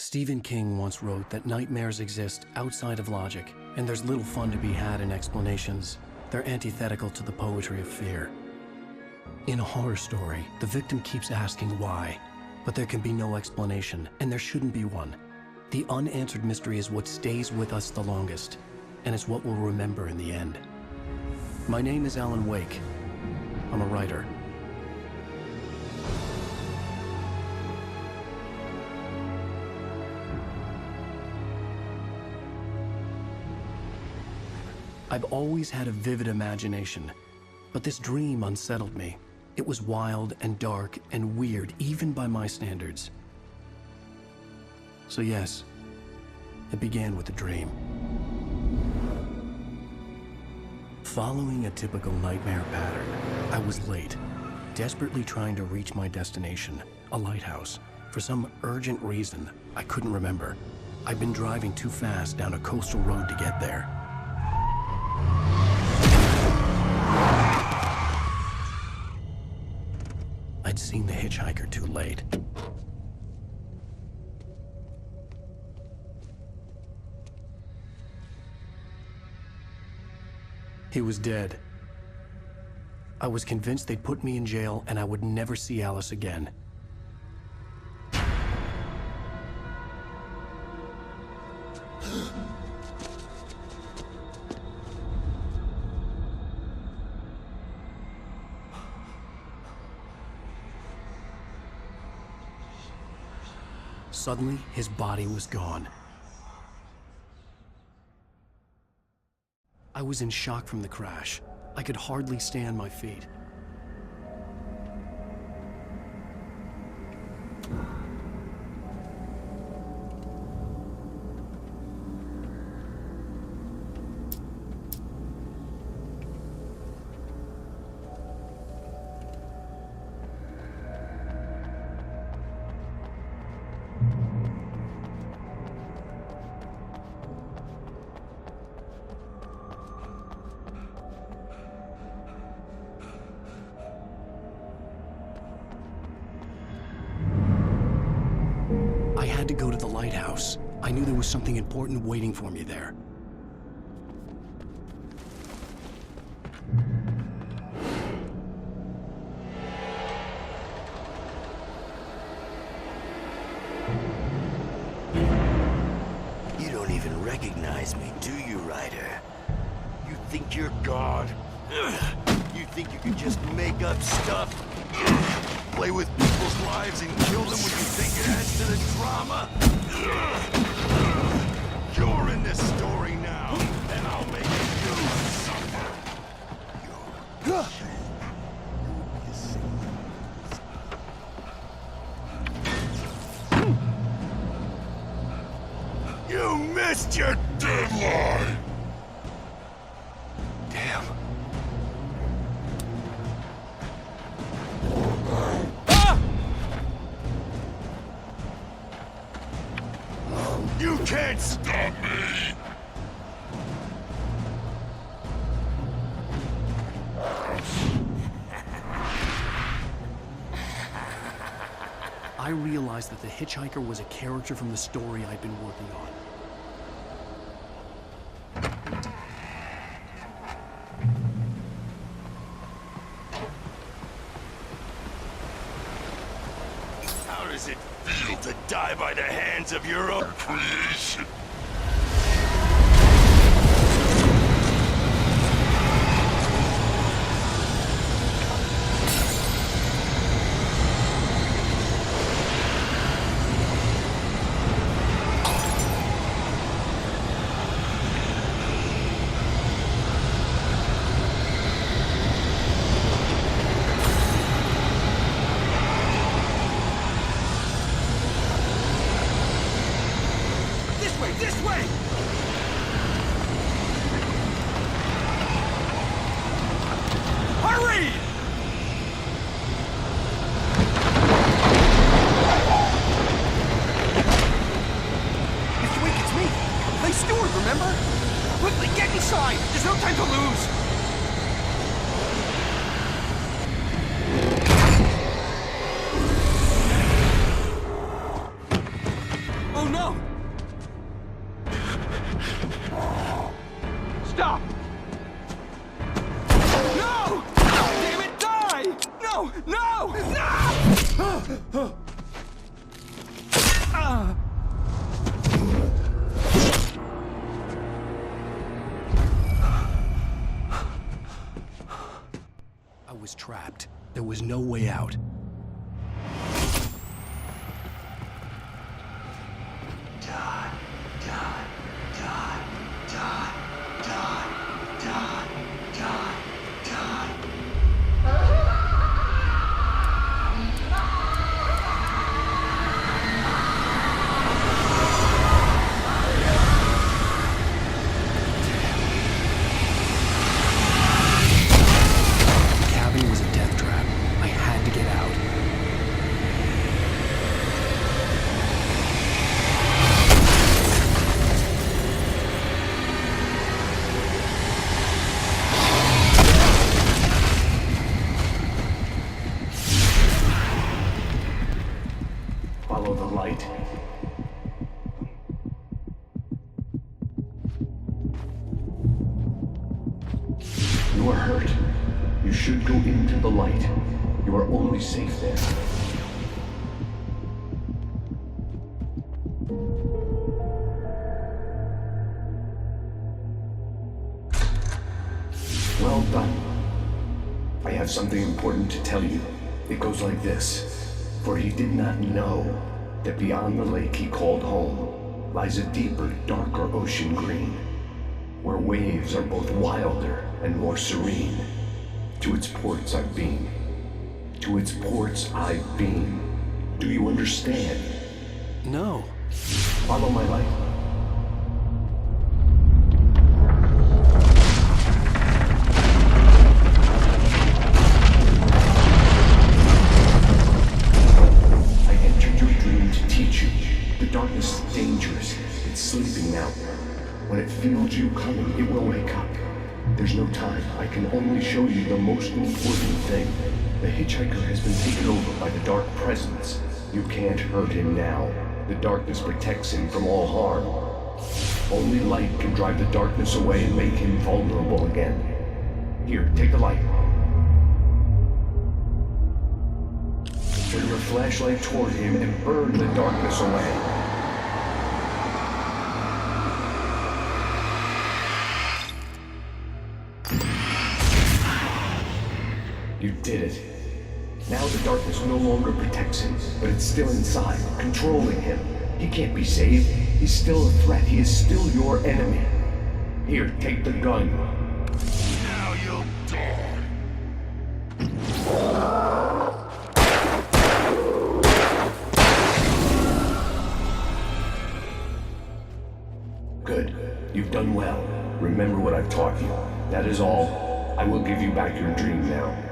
Stephen King once wrote that nightmares exist outside of logic, and there's little fun to be had in explanations. They're antithetical to the poetry of fear. In a horror story, the victim keeps asking why, but there can be no explanation, and there shouldn't be one. The unanswered mystery is what stays with us the longest, and it's what we'll remember in the end. My name is Alan Wake. I'm a writer. I've always had a vivid imagination, but this dream unsettled me. It was wild and dark and weird, even by my standards. So yes, it began with a dream. Following a typical nightmare pattern, I was late, desperately trying to reach my destination, a lighthouse. For some urgent reason, I couldn't remember. I'd been driving too fast down a coastal road to get there. I'd seen the hitchhiker too late. He was dead. I was convinced they'd put me in jail and I would never see Alice again. Suddenly, his body was gone. I was in shock from the crash. I could hardly stay on my feet. I had to go to the lighthouse. I knew there was something important waiting for me there. You don't even recognize me, do you, Ryder? You think you're God? You think you can just make up stuff? Play with people's lives and kill them when you think it adds to the drama? You're in this story now, and I'll make you suffer. You missed your deadline! Damn. You can't stop me! I realized that the hitchhiker was a character from the story I'd been working on. How does it feel to die by the hands of your own creation? This way! Hurry! Mr. Wake, it's me! Clay Stewart, remember? Quickly, get inside! There's no time to lose! Oh no! follow the light. You are hurt. You should go into the light. You are only safe there. Well done. I have something important to tell you. It goes like this. For he did not know that beyond the lake he called home lies a deeper, darker ocean green, where waves are both wilder and more serene. To its ports I've been. To its ports I've been. Do you understand? No. Follow my light. I entered your dream to teach you. The darkness is dangerous. It's sleeping now. When it feels you coming, it will wake up. There's no time. I can only show you the most important thing. The hitchhiker has been taken over by the dark presence. You can't hurt him now. The darkness protects him from all harm. Only light can drive the darkness away and make him vulnerable again. Here, take the light. Turn your flashlight toward him and burn the darkness away. You did it. Now the darkness no longer protects him, but it's still inside, controlling him. He can't be saved. He's still a threat. He is still your enemy. Here, take the gun. Now you'll die. Good. You've done well. Remember what I've taught you. That is all. I will give you back your dream now.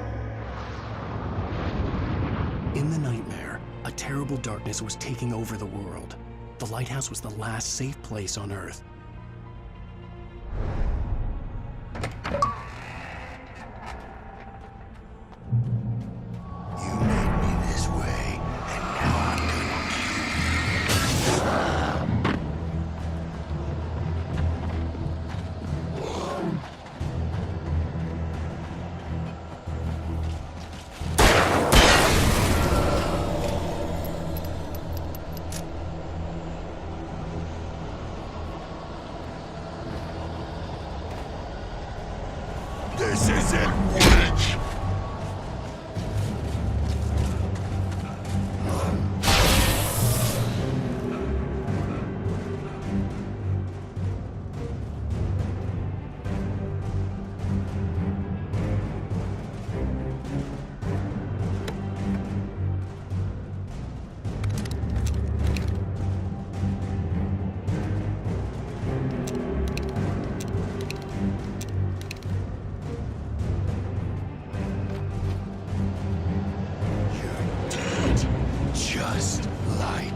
In the nightmare, a terrible darkness was taking over the world. The lighthouse was the last safe place on Earth. You made me this way, and now I'm gonna This isn't witch! Just like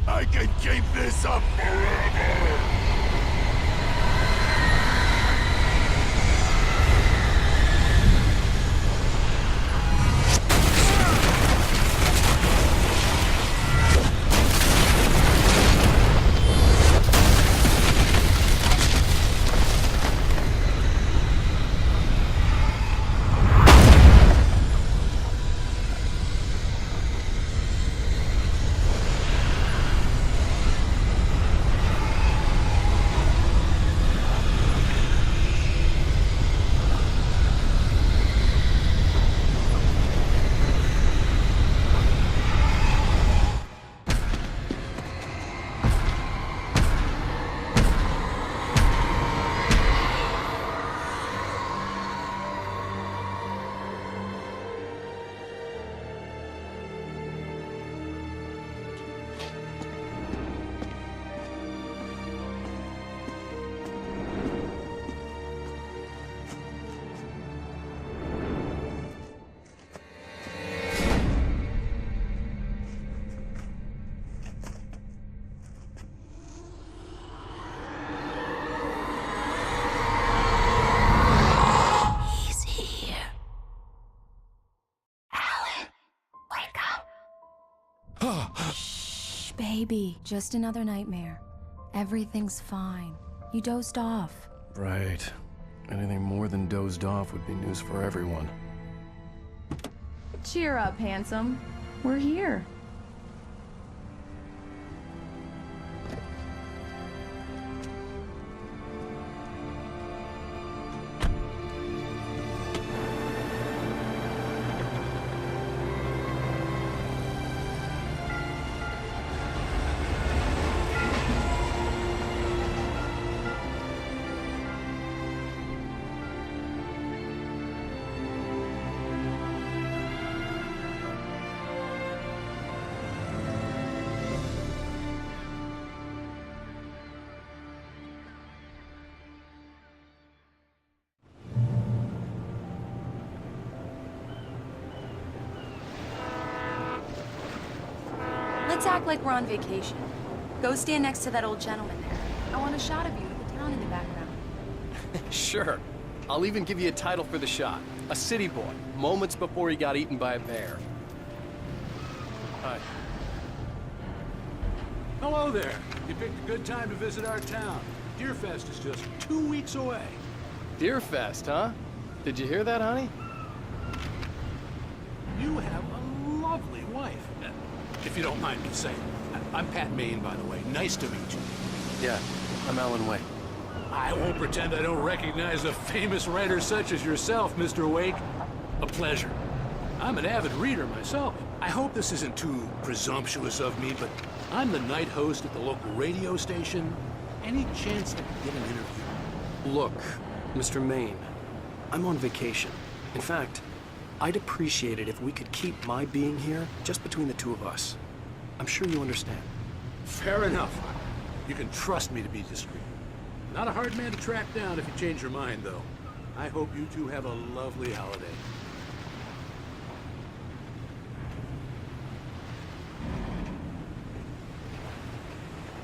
I can keep this up forever! Shh, baby. Just another nightmare. Everything's fine. You dozed off. Right. Anything more than dozed off would be news for everyone. Cheer up, handsome. We're here. Let's act like we're on vacation. Go stand next to that old gentleman there. I want a shot of you with the town in the background. Sure. I'll even give you a title for the shot. A city boy, moments before he got eaten by a bear. Hi. Hello there. You picked a good time to visit our town. Deerfest is just 2 weeks away. Deerfest, huh? Did you hear that, honey? You have a lovely wife. If you don't mind me saying. I'm Pat Maine, by the way. Nice to meet you. Yeah, I'm Alan Wake. I won't pretend I don't recognize a famous writer such as yourself, Mr. Wake. A pleasure. I'm an avid reader myself. I hope this isn't too presumptuous of me, but I'm the night host at the local radio station. Any chance I could get an interview? Look, Mr. Maine, I'm on vacation. In fact, I'd appreciate it if we could keep my being here just between the two of us. I'm sure you understand. Fair enough. You can trust me to be discreet. Not a hard man to track down if you change your mind, though. I hope you two have a lovely holiday.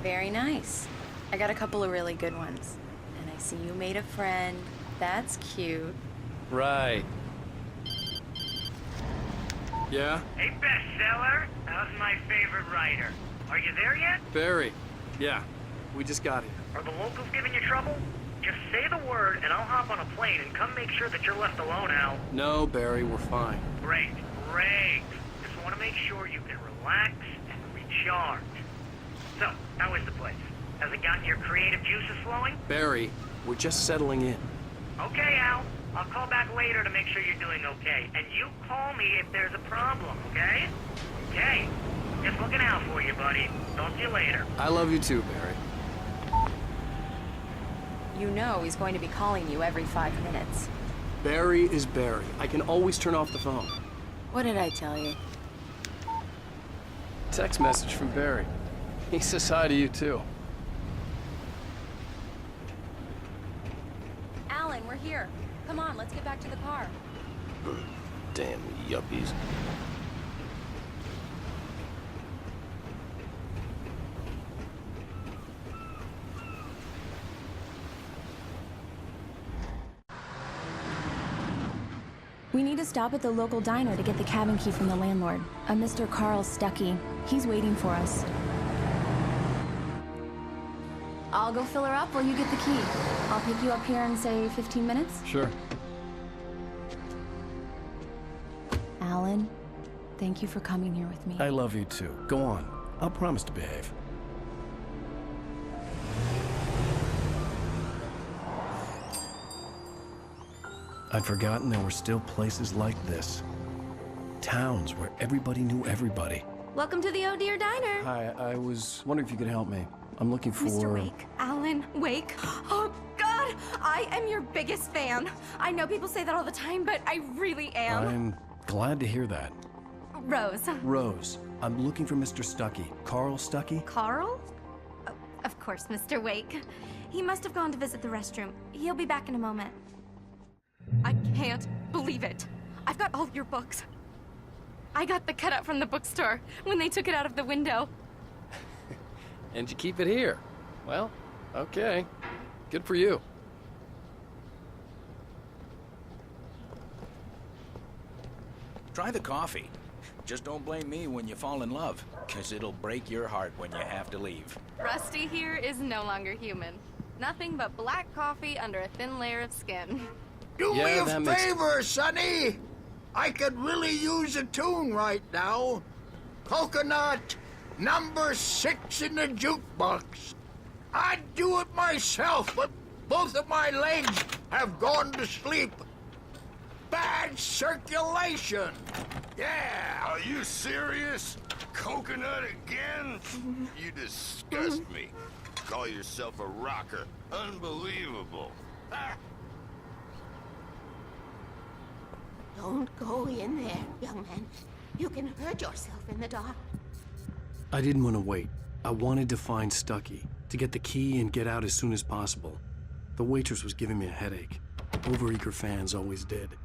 Very nice. I got a couple of really good ones. And I see you made a friend. That's cute. Right. Yeah? Hey, bestseller, how's my favorite writer? Are you there yet? Barry. Yeah. We just got here. Are the locals giving you trouble? Just say the word and I'll hop on a plane and come make sure that you're left alone, Al. No, Barry, we're fine. Great, great. Just want to make sure you can relax and recharge. So, how is the place? Has it gotten your creative juices flowing? Barry, we're just settling in. Okay, Al. I'll call back later to make sure you're doing okay. And you call me if there's a problem, okay? Okay. Just looking out for you, buddy. Talk to you later. I love you too, Barry. You know he's going to be calling you every 5 minutes. Barry is Barry. I can always turn off the phone. What did I tell you? Text message from Barry. He says hi to you too. Alan, we're here. Come on, let's get back to the car. Damn yuppies. We need to stop at the local diner to get the cabin key from the landlord, a Mr. Carl Stuckey. He's waiting for us. I'll go fill her up while you get the key. I'll pick you up here in, say, 15 minutes? Sure. Alan, thank you for coming here with me. I love you too. Go on. I'll promise to behave. I'd forgotten there were still places like this. Towns where everybody knew everybody. Welcome to the Oh Dear Diner. Hi, I was wondering if you could help me. I'm looking for... Mr. Wake. Alan Wake. Oh, God! I am your biggest fan. I know people say that all the time, but I really am. I'm glad to hear that. Rose. Rose, I'm looking for Mr. Stuckey. Carl Stuckey? Carl? Oh, of course, Mr. Wake. He must have gone to visit the restroom. He'll be back in a moment. I can't believe it. I've got all your books. I got the cutout from the bookstore when they took it out of the window. And you keep it here. Well, okay. Good for you. Try the coffee. Just don't blame me when you fall in love, because it'll break your heart when you have to leave. Rusty here is no longer human. Nothing but black coffee under a thin layer of skin. Do Yeah, me a that makes- favor, Sonny. I could really use a tune right now. Coconut, number 6 in the jukebox. I'd do it myself, but both of my legs have gone to sleep. Bad circulation. Yeah. Are you serious? Coconut again? You disgust me. Call yourself a rocker. Unbelievable. Don't go in there, young man. You can hurt yourself in the dark. I didn't want to wait. I wanted to find Stucky, to get the key and get out as soon as possible. The waitress was giving me a headache. Overeager fans always did.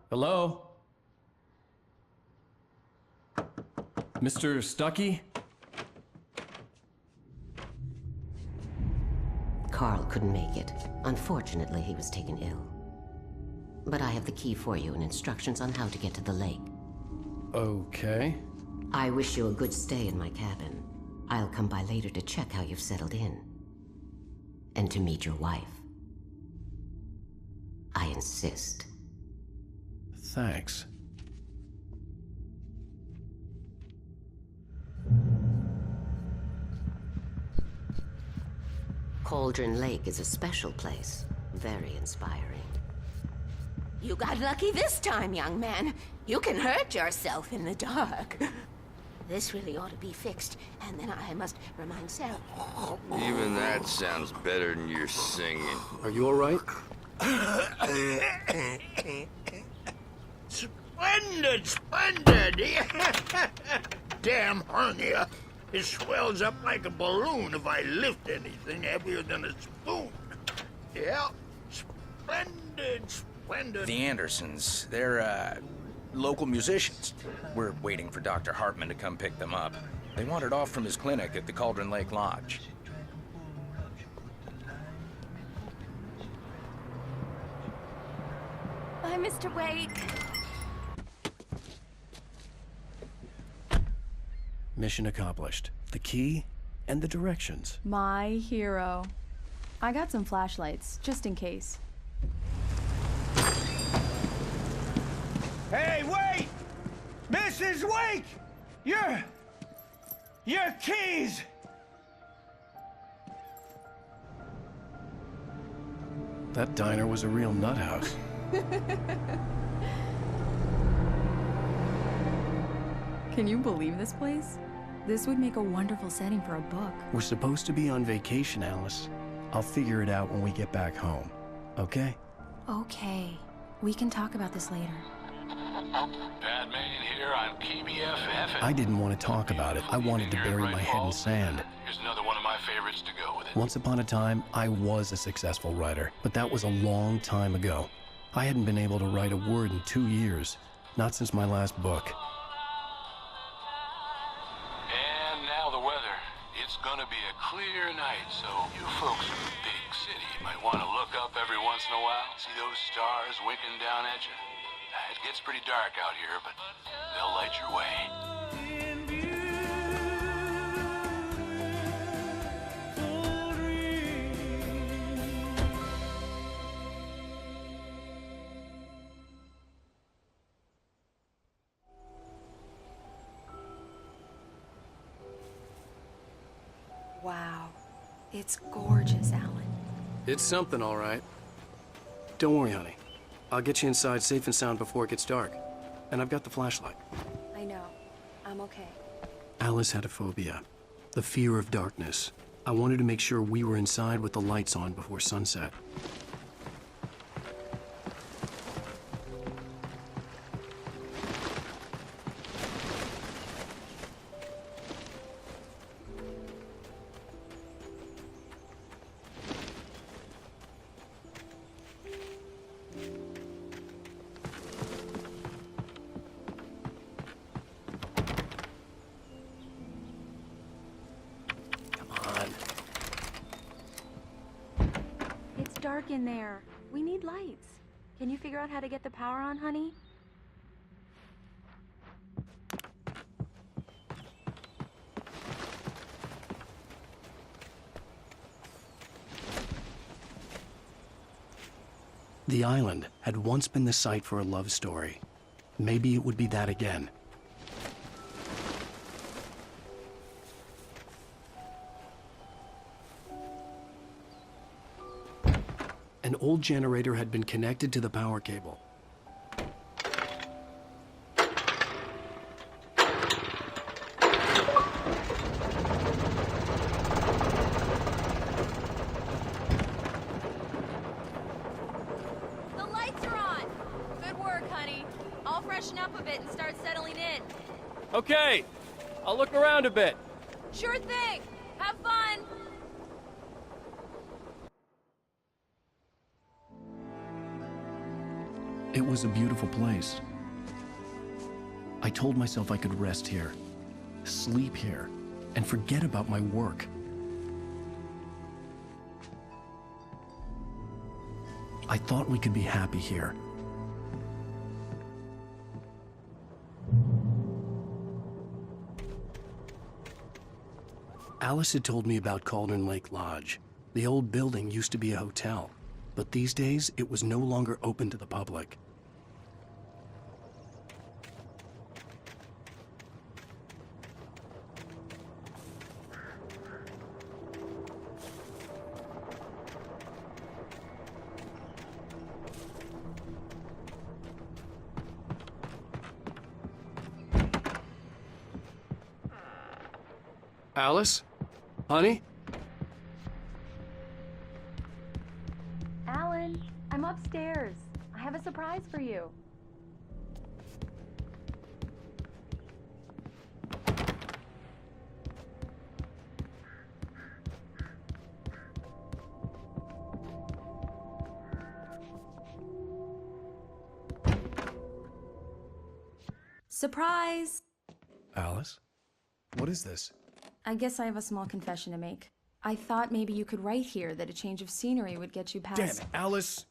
Hello? Mr. Stucky? Carl couldn't make it. Unfortunately, he was taken ill. But I have the key for you and instructions on how to get to the lake. Okay. I wish you a good stay in my cabin. I'll come by later to check how you've settled in. And to meet your wife. I insist. Thanks. Cauldron Lake is a special place. Very inspiring. You got lucky this time, young man. You can hurt yourself in the dark. This really ought to be fixed, and then I must remind Sarah. Even that sounds better than your singing. Are you all right? Splendid, splendid! Damn hernia. It swells up like a balloon if I lift anything heavier than a spoon. Yeah, splendid, splendid. The Andersons, they're, local musicians. We're waiting for Dr. Hartman to come pick them up. They wandered off from his clinic at the Cauldron Lake Lodge. Bye, Mr. Wake. Mission accomplished. The key and the directions. My hero. I got some flashlights, just in case. Hey, wait! Mrs. Wake! Your keys! That diner was a real nut house. Can you believe this place? This would make a wonderful setting for a book. We're supposed to be on vacation, Alice. I'll figure it out when we get back home. Okay? Okay. We can talk about this later. Bad man here on KBFF. I didn't want to talk about it. I wanted to bury my head in sand. Here's another one of my favorites to go with it. Once upon a time, I was a successful writer, but that was a long time ago. I hadn't been able to write a word in 2 years, not since my last book. And now the weather. It's gonna be a clear night, so you folks in the big city might want to look up every once in a while, see those stars winking down at you. It gets pretty dark out here, but they'll light your way. Wow. It's gorgeous, Alan. It's something, all right. Don't worry, honey. I'll get you inside safe and sound before it gets dark. And I've got the flashlight. I know. I'm okay. Alice had a phobia. The fear of darkness. I wanted to make sure we were inside with the lights on before sunset. dark in there. We need lights. Can you figure out how to get the power on, honey? The island had once been the site for a love story. Maybe it would be that again. An old generator had been connected to the power cable. The lights are on! Good work, honey. I'll freshen up a bit and start settling in. Okay, I'll look around a bit. Sure thing! Have fun! It was a beautiful place. I told myself I could rest here, sleep here, and forget about my work. I thought we could be happy here. Alice had told me about Cauldron Lake Lodge. The old building used to be a hotel, but these days it was no longer open to the public. Alice? Honey? Alan, I'm upstairs. I have a surprise for you. Surprise! Alice? What is this? I guess I have a small confession to make. I thought maybe you could write here that a change of scenery would get you past... Damn it, Alice,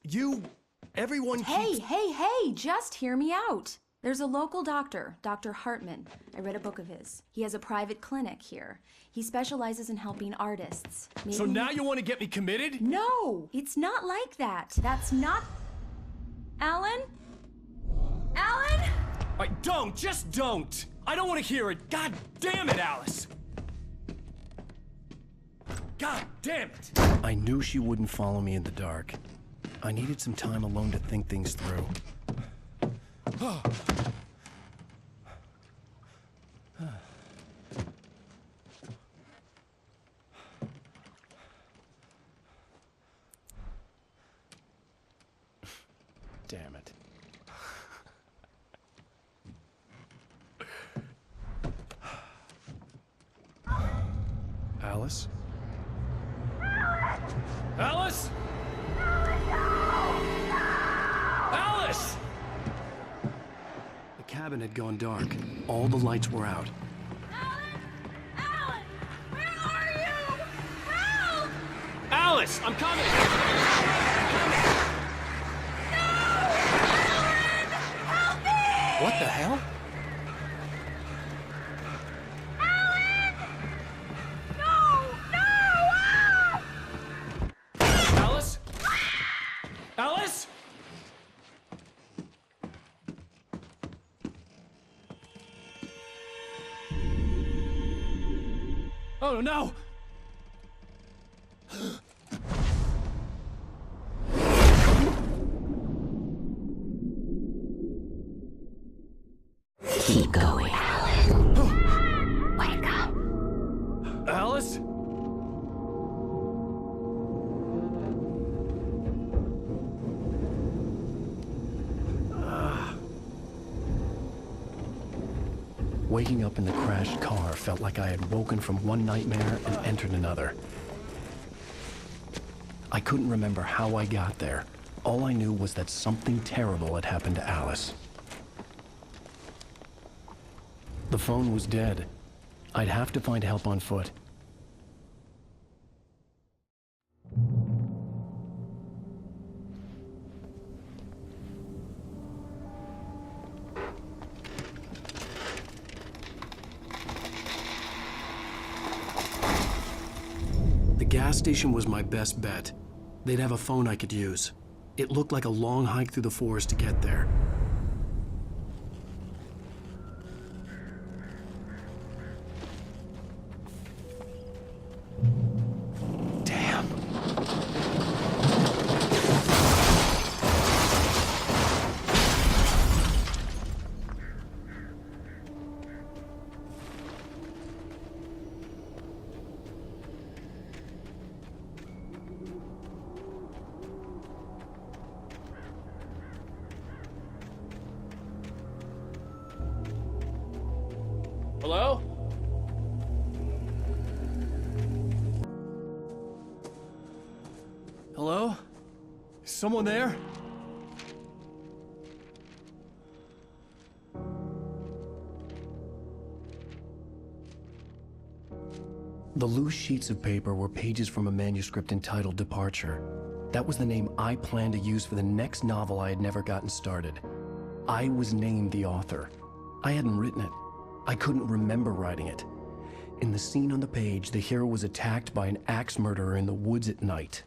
everyone keeps... Hey, just hear me out. There's a local doctor, Dr. Hartman. I read a book of his. He has a private clinic here. He specializes in helping artists. So now you want to get me committed? No, it's not like that. That's not... Alan? Alan? Just don't! I don't want to hear it. God damn it, Alice! God damn it! I knew she wouldn't follow me in the dark. I needed some time alone to think things through. Damn it. Alice? Alice? Alice! The cabin had gone dark. All the lights were out. Alan! Where are you? Help! Alice, I'm coming! No! Alan! Help me! What the hell? Alice? Alice? Oh no! Keep going, Alan. Wake up. Alice? Waking up in the crashed car felt like I had woken from one nightmare and entered another. I couldn't remember how I got there. All I knew was that something terrible had happened to Alice. The phone was dead. I'd have to find help on foot. gas station was my best bet. They'd have a phone I could use. It looked like a long hike through the forest to get there. Damn. Hello? Hello? Is someone there? The loose sheets of paper were pages from a manuscript entitled Departure. That was the name I planned to use for the next novel I had never gotten started. I was named the author. I hadn't written it. I couldn't remember writing it. In the scene on the page, the hero was attacked by an axe murderer in the woods at night.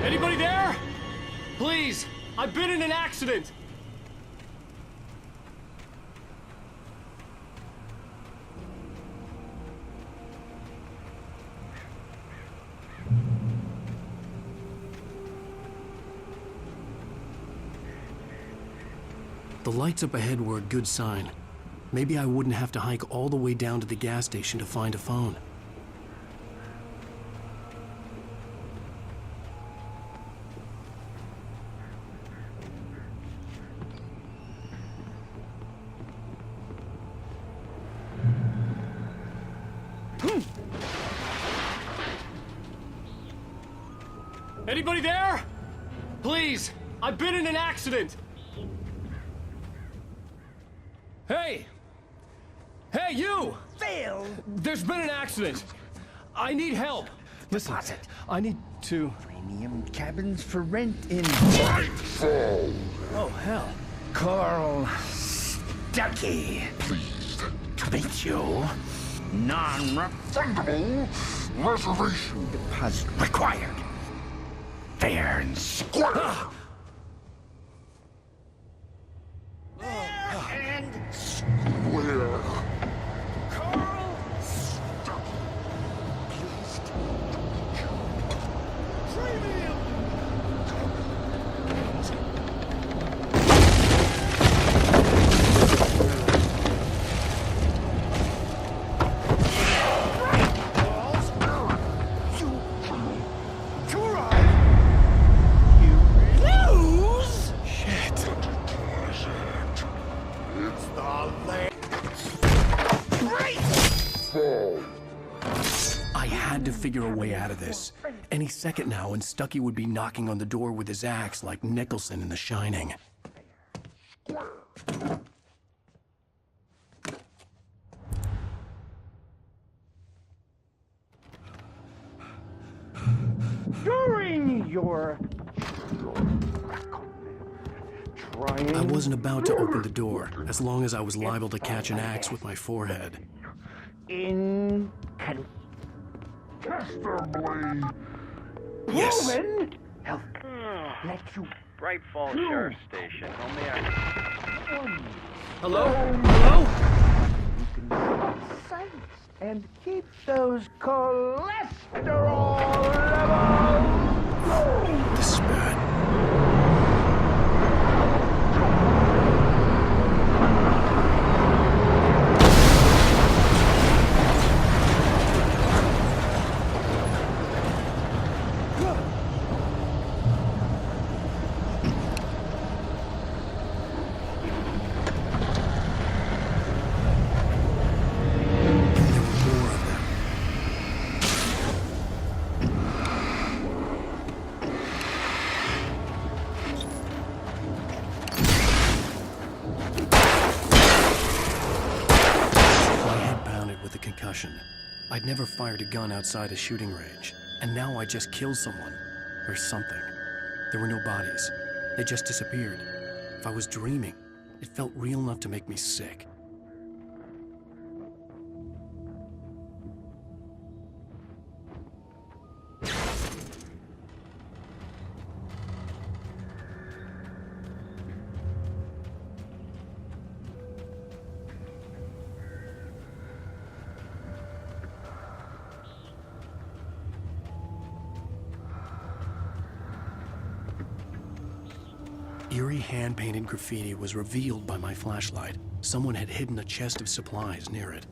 Anybody there? Please, I've been in an accident. The lights up ahead were a good sign. Maybe I wouldn't have to hike all the way down to the gas station to find a phone. Anybody there? Please, I've been in an accident. Hey! Hey, you! Phil! There's been an accident. I need help. Listen, I need to... Premium cabins for rent in... Nightfall! Oh, hell. Carl Stuckey. Pleased To meet you. Non-refundable reservation deposit required. Fair and square. And where? Carl Stuckey. Pleased. Premium. I had to figure a way out of this. Any second now, and Stuckey would be knocking on the door with his axe like Nicholson in The Shining. During your I wasn't about to open the door, as long as I was liable to catch an axe with my forehead. Incontestably Yes. proven health let you Bright Falls Sheriff Station. Hello? Hello? sight and keep those cholesterol levels. This is bad. never fired a gun outside a shooting range, and now I just killed someone. Or something. There were no bodies. They just disappeared. If I was dreaming, it felt real enough to make me sick. Eerie hand-painted graffiti was revealed by my flashlight. Someone had hidden a chest of supplies near it.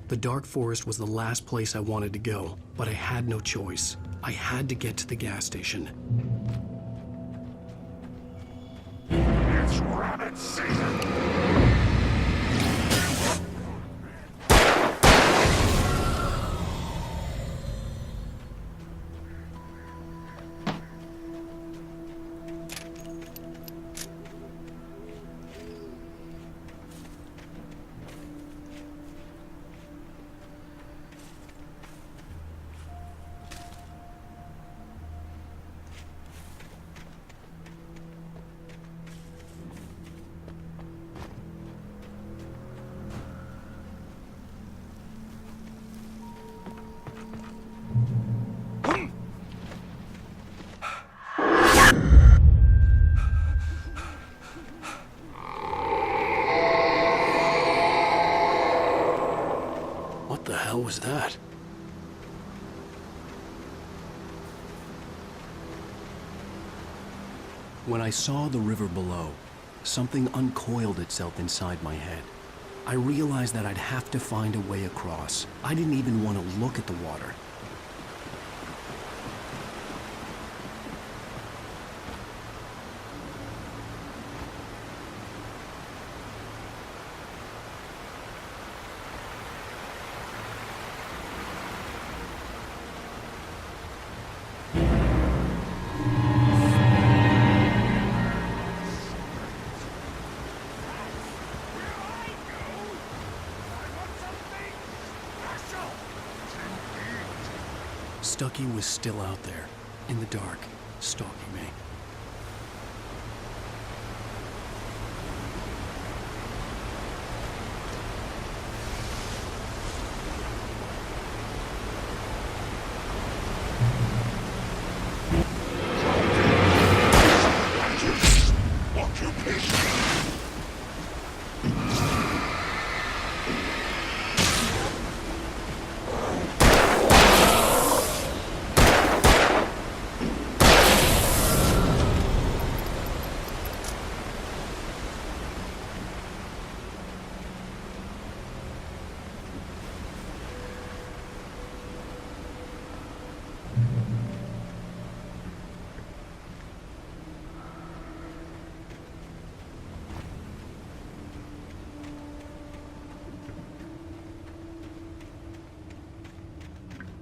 The dark forest was the last place I wanted to go, but I had no choice. I had to get to the gas station. It's rabbit season! What the hell was that? When I saw the river below, something uncoiled itself inside my head. I realized that I'd have to find a way across. I didn't even want to look at the water. Stucky was still out there, in the dark, stalking me.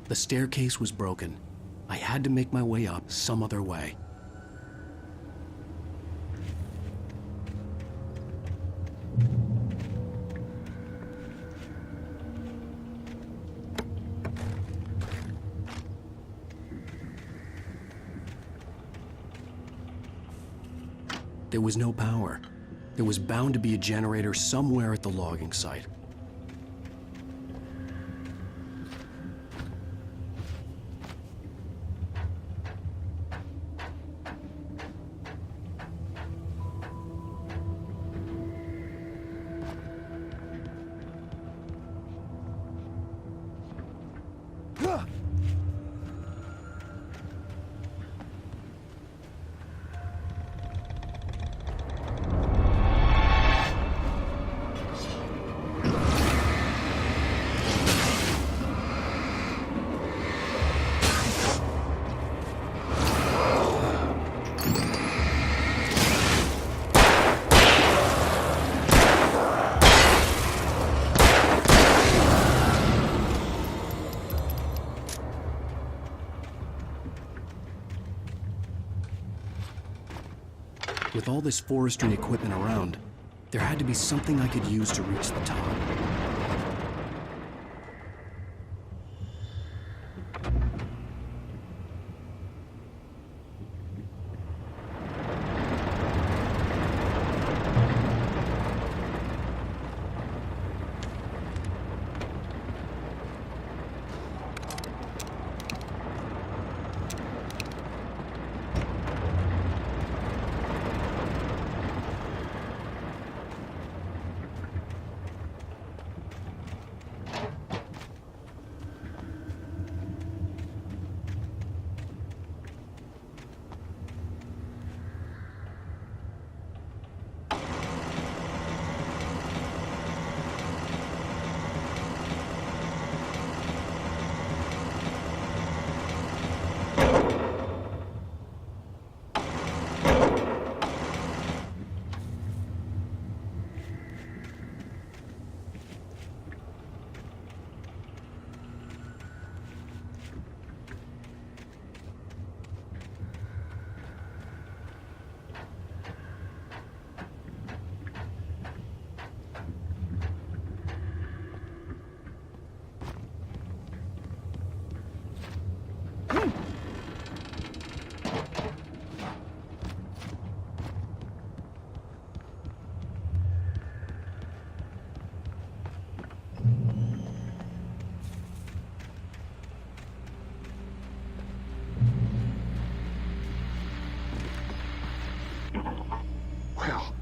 The staircase was broken. I had to make my way up some other way. There was no power. There was bound to be a generator somewhere at the logging site. With all this forestry equipment around, there had to be something I could use to reach the top.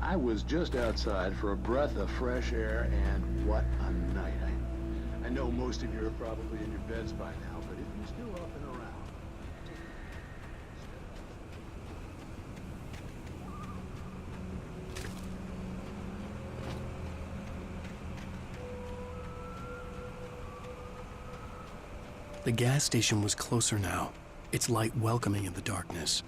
I was just outside for a breath of fresh air, and what a night. I know most of you are probably in your beds by now, but if you're still up and around... The gas station was closer now, its light welcoming in the darkness.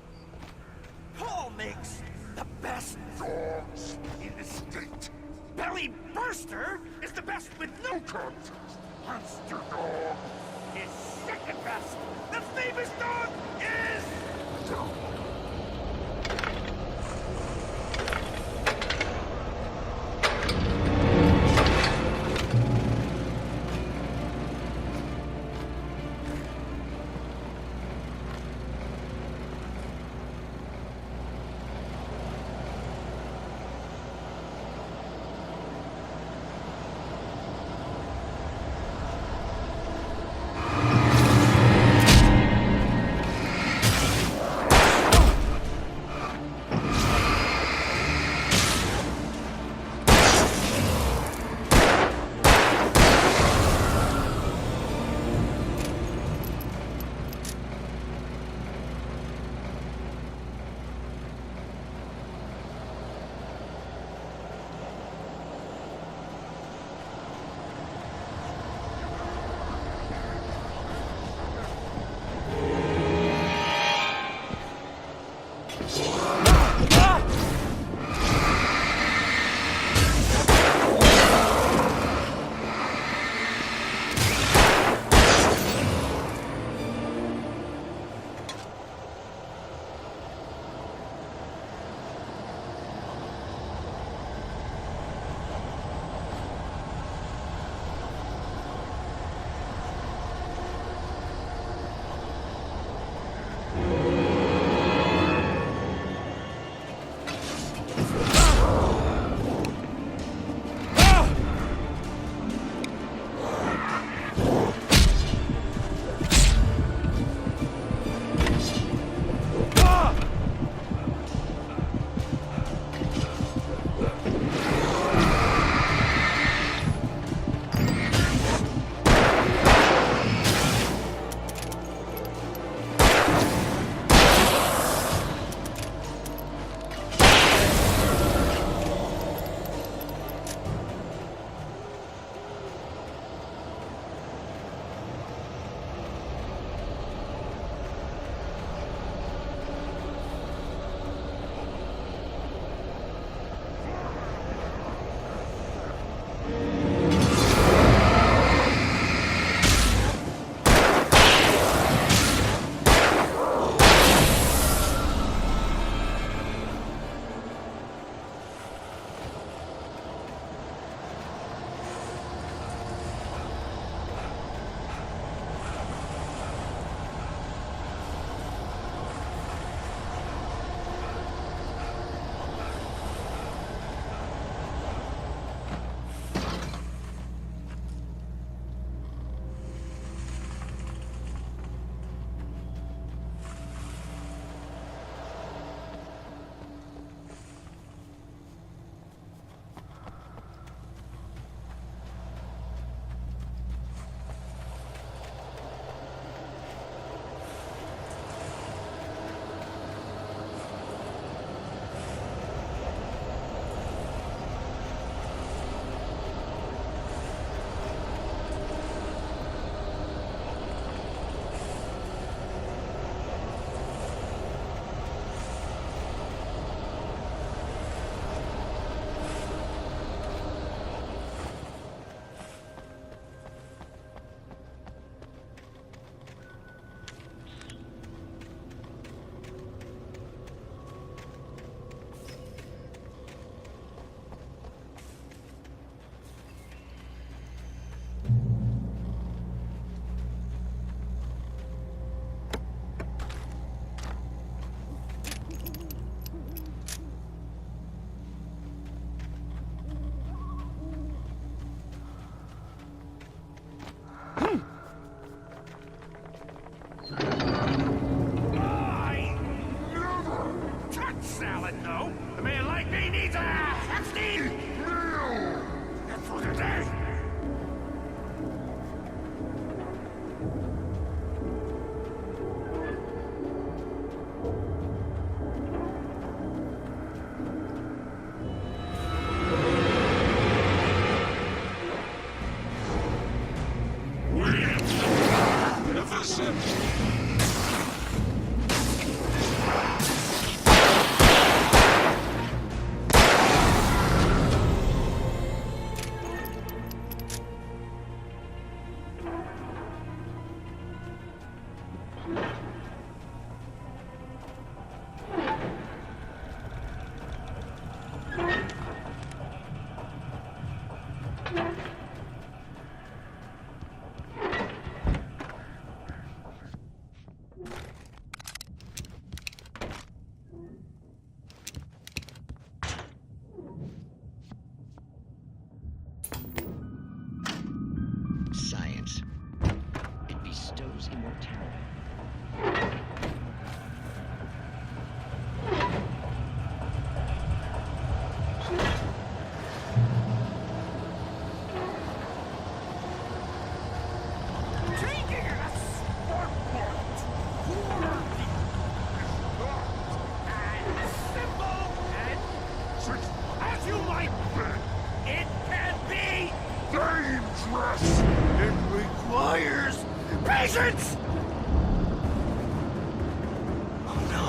Paul makes the best dogs in the state. Belly Burster is the best with no contest. Monster Dog is second best. The famous dog is... For the day! Science. It bestows immortality. Taking a sport point for the as simple and as you might think, it can be dangerous. It requires patience. Oh no!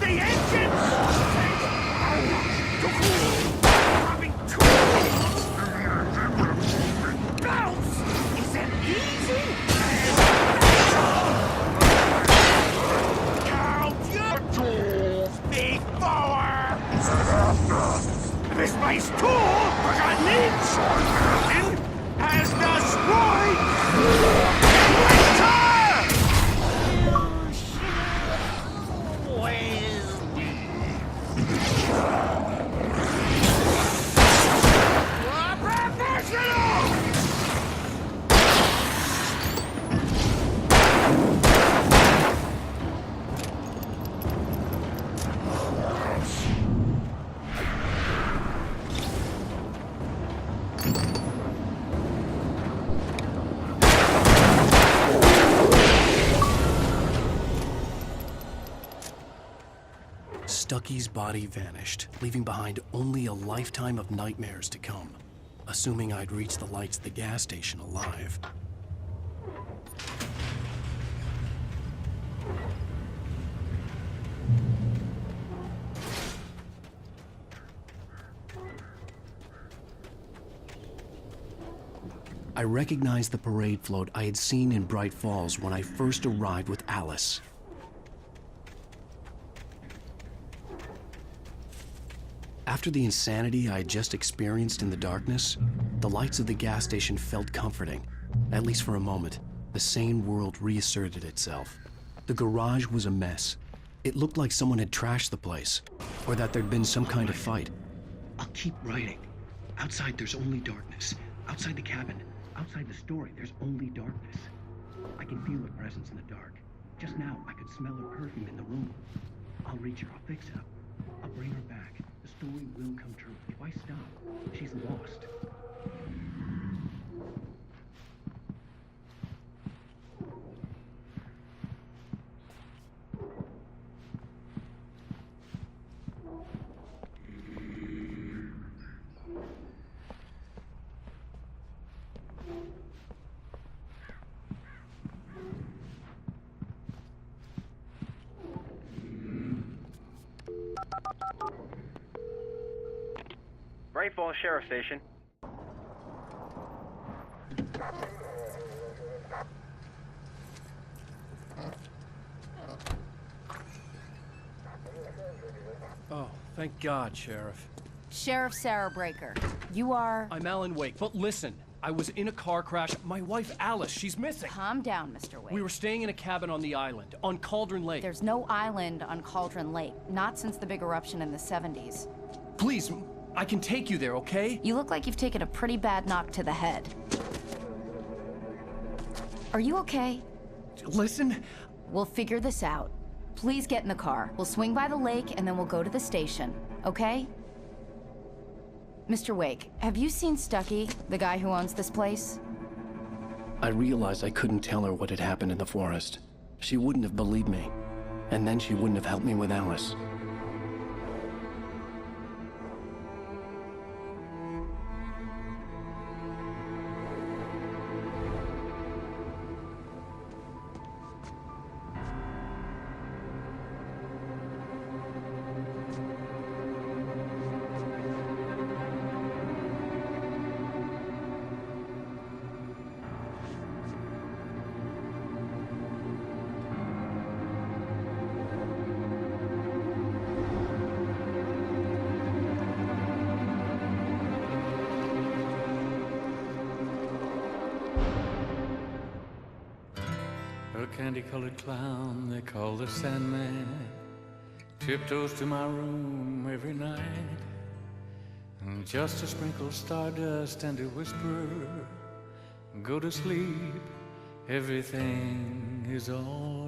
The engines take hours to cool. Having tools bounce isn't easy. Count your tools before the space tool forgotten in has destroyed Stucky's body vanished, leaving behind only a lifetime of nightmares to come, assuming I'd reached the lights at the gas station alive. I recognized the parade float I had seen in Bright Falls when I first arrived with Alice. After the insanity I had just experienced in the darkness, the lights of the gas station felt comforting, at least for a moment. The sane world reasserted itself. The garage was a mess. It looked like someone had trashed the place, or that there'd been some kind of fight. I'll keep writing. Outside, there's only darkness. Outside the cabin, outside the story, there's only darkness. I can feel her presence in the dark. Just now, I could smell her perfume in the room. I'll reach her, I'll fix it up. I'll bring her back. The story will come true. If I stop, she's lost. Bright Falls Sheriff Station. Oh, thank God, Sheriff. Sheriff Sarah Breaker. You are... I'm Alan Wake, but listen. I was in a car crash. My wife, Alice, she's missing. Calm down, Mr. Wake. We were staying in a cabin on the island, on Cauldron Lake. There's no island on Cauldron Lake. Not since the big eruption in the 70s. Please, I can take you there, okay? You look like you've taken a pretty bad knock to the head. Are you okay? Listen. We'll figure this out. Please get in the car. We'll swing by the lake and then we'll go to the station, okay? Mr. Wake, have you seen Stucky, the guy who owns this place? I realized I couldn't tell her what had happened in the forest. She wouldn't have believed me. And then she wouldn't have helped me with Alice. A candy-colored clown they call the Sandman tiptoes to my room every night, and just to sprinkle stardust and to whisper, go to sleep, everything is all